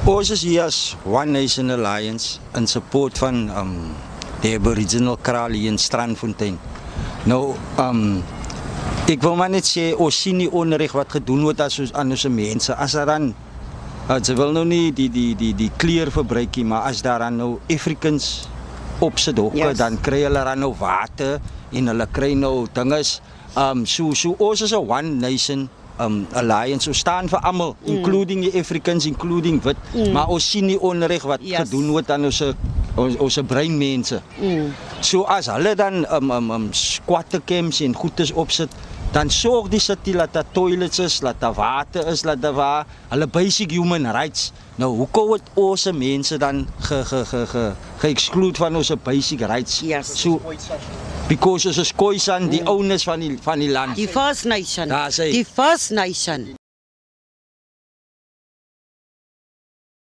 Ons is hier as One Nation Alliance in support van die Aboriginal kraal hier in Strandfontein. Nou, ek wil maar net sê, ons sien die onreg wat gedoen word aan ons mense. As daar dan, ze wil nou nie die kleur verbruik nie, maar as daar dan nou Africans op sit hokke, dan kry hulle dan nou water en hulle kry nou dinges. So ons is 'n One Nation Alliance, ons staan vir almal, including die Africans, including wit, maar ons sien die onreg wat gedoen word aan ons breinmense. So as hulle dan squatter camps en goedes opsit, dan sorg die city dat daar toilets is, dat daar water is, dat daar hulle basic human rights. Nou hoekom word ons mense dan ge-exclude van ons basic rights? So because ons is Khoisan, die owners van die land. Die First Nation. Daar sê. Die First Nation.